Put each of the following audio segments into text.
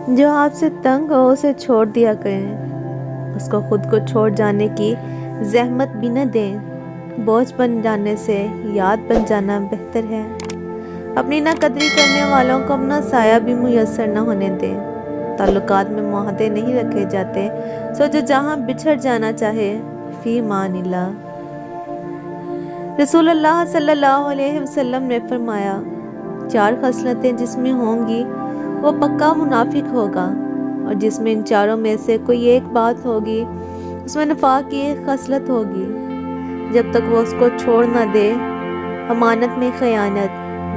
جو آپ سے تنگ ہو اسے چھوڑ دیا کریں، اس کو خود کو چھوڑ جانے کی زحمت بھی نہ دیں۔ بوجھ بن جانے سے یاد بن جانا بہتر ہے۔ اپنی نہ قدری کرنے والوں کو اپنا سایہ بھی میسر نہ ہونے دیں۔ تعلقات میں معاہدے نہیں رکھے جاتے، سو جو جہاں بچھڑ جانا چاہے فی امان اللہ۔ رسول اللہ صلی اللہ علیہ وسلم نے فرمایا، 4 خصلتیں جس میں ہوں گی وہ پکا منافق ہوگا، اور جس میں ان 4 میں سے کوئی ایک بات ہوگی اس میں نفاق کی ایک خصلت ہوگی۔ جب تک وہ اس کو چھوڑ نہ دے، امانت میں خیانت،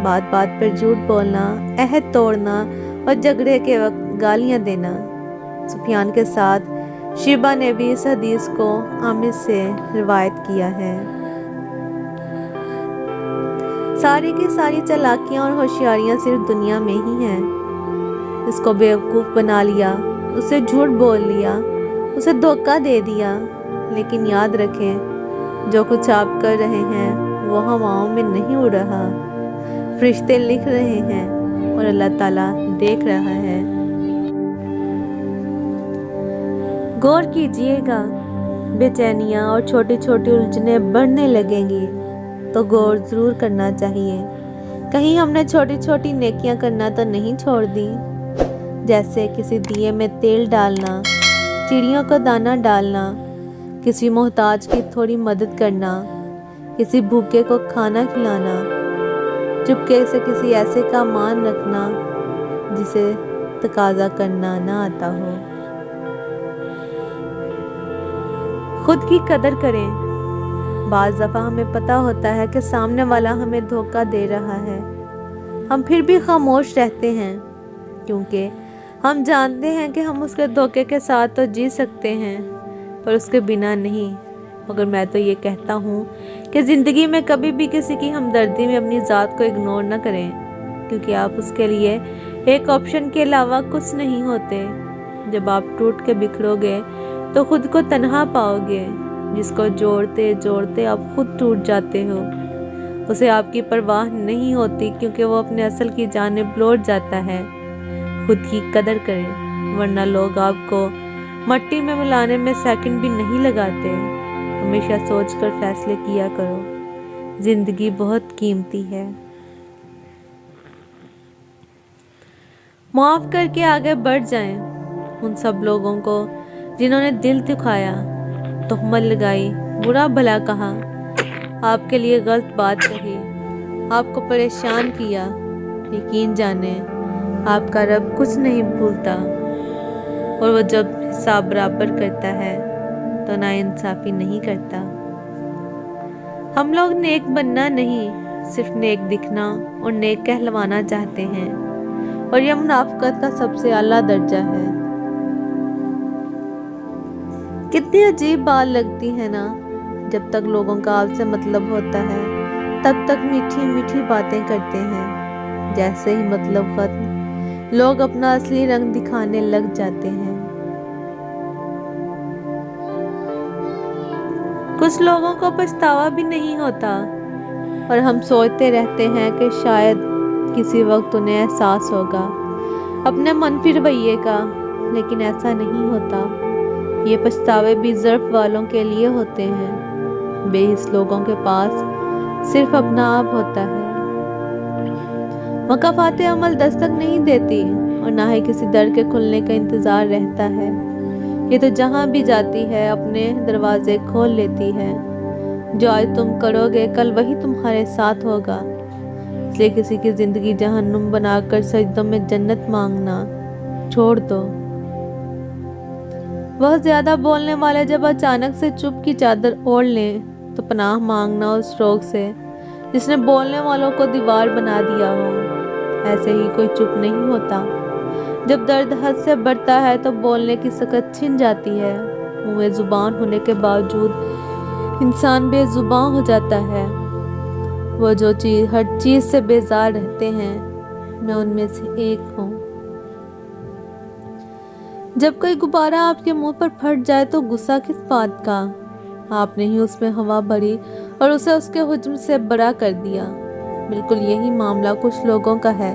بات بات پر جھوٹ بولنا، عہد توڑنا اور جھگڑے کے وقت گالیاں دینا۔ سفیان کے ساتھ شیبہ نے بھی اس حدیث کو عامر سے روایت کیا ہے۔ ساری کی ساری چالاکیاں اور ہوشیاریاں صرف دنیا میں ہی ہیں۔ اس کو بیوقوف بنا لیا، اسے جھوٹ بول لیا، اسے دھوکہ دے دیا، لیکن یاد رکھیں جو کچھ آپ کر رہے ہیں وہ ہواؤں میں نہیں اڑ رہا، فرشتے لکھ رہے ہیں اور اللہ تعالیٰ دیکھ رہا ہے۔ غور کیجئے گا، بے چینیاں اور چھوٹی چھوٹی الجھنیں بڑھنے لگیں گی تو غور ضرور کرنا چاہیے، کہیں ہم نے چھوٹی چھوٹی نیکیاں کرنا تو نہیں چھوڑ دی، جیسے کسی دیے میں تیل ڈالنا، چڑیوں کو دانہ ڈالنا، کسی محتاج کی تھوڑی مدد کرنا، کسی بھوکے کو کھانا کھلانا، چپکے سے کسی ایسے کا مان رکھنا جسے تقاضا کرنا نہ آتا ہو۔ خود کی قدر کریں۔ بعض دفعہ ہمیں پتہ ہوتا ہے کہ سامنے والا ہمیں دھوکہ دے رہا ہے، ہم پھر بھی خاموش رہتے ہیں، کیونکہ ہم جانتے ہیں کہ ہم اس کے دھوکے کے ساتھ تو جی سکتے ہیں پر اس کے بنا نہیں۔ مگر میں تو یہ کہتا ہوں کہ زندگی میں کبھی بھی کسی کی ہمدردی میں اپنی ذات کو اگنور نہ کریں، کیونکہ آپ اس کے لیے ایک آپشن کے علاوہ کچھ نہیں ہوتے۔ جب آپ ٹوٹ کے بکھرو گے تو خود کو تنہا پاؤ گے، جس کو جوڑتے جوڑتے آپ خود ٹوٹ جاتے ہو۔ اسے آپ کی پرواہ نہیں ہوتی کیونکہ وہ اپنے اصل کی جانب لوٹ جاتا ہے۔ خود کی قدر کریں، ورنہ لوگ آپ کو مٹی میں ملانے میں سیکنڈ بھی نہیں لگاتے۔ ہمیشہ سوچ کر فیصلے کیا کرو، زندگی بہت قیمتی ہے۔ معاف کر کے آگے بڑھ جائیں ان سب لوگوں کو جنہوں نے دل دکھایا، تہمت لگائی، برا بھلا کہا، آپ کے لیے غلط بات کہی، آپ کو پریشان کیا۔ یقین جانیں آپ کا رب کچھ نہیں بھولتا، اور وہ جب حساب برابر کرتا ہے تو ناانصافی نہیں کرتا۔ ہم لوگ نیک بننا نہیں، صرف نیک دکھنا اور نیک کہلوانا چاہتے ہیں، اور یہ منافقت کا سب سے اعلیٰ درجہ ہے۔ کتنی عجیب بات لگتی ہے نا، جب تک لوگوں کا آپ سے مطلب ہوتا ہے تب تک میٹھی میٹھی باتیں کرتے ہیں، جیسے ہی مطلب ختم لوگ اپنا اصلی رنگ دکھانے لگ جاتے ہیں۔ کچھ لوگوں کو پچھتاوا بھی نہیں ہوتا، اور ہم سوچتے رہتے ہیں کہ شاید کسی وقت انہیں احساس ہوگا اپنے منفی رویے کا، لیکن ایسا نہیں ہوتا۔ یہ پچھتاوے بھی ظرف والوں کے لیے ہوتے ہیں، بے حس لوگوں کے پاس صرف اپنا آپ ہوتا ہے۔ مکافات عمل دستک نہیں دیتی، اور نہ ہی کسی در کے کھلنے کا انتظار رہتا ہے۔ یہ تو جہاں بھی جاتی ہے اپنے دروازے کھول لیتی ہے۔ جو آج تم کرو گے کل وہی تمہارے ساتھ ہوگا، اس لیے کسی کی زندگی جہنم بنا کر سجدوں میں جنت مانگنا چھوڑ دو۔ بہت زیادہ بولنے والے جب اچانک سے چپ کی چادر اوڑھ لیں تو پناہ مانگنا اس روگ سے جس نے بولنے والوں کو دیوار بنا دیا ہو۔ ایسے ہی کوئی چپ نہیں ہوتا، جب درد حد سے بڑھتا ہے تو بولنے کی سکت چھن جاتی ہے، منہ میں زبان ہونے کے باوجود انسان بے زبان ہو جاتا ہے۔ وہ جو ہر چیز سے بیزار رہتے ہیں، میں ان میں سے ایک ہوں۔ جب کوئی غبارہ آپ کے منہ پر پھٹ جائے تو غصہ کس بات کا؟ آپ نے ہی اس میں ہوا بھری اور اسے اس کے حجم سے بڑا کر دیا۔ بالکل یہی معاملہ کچھ لوگوں کا ہے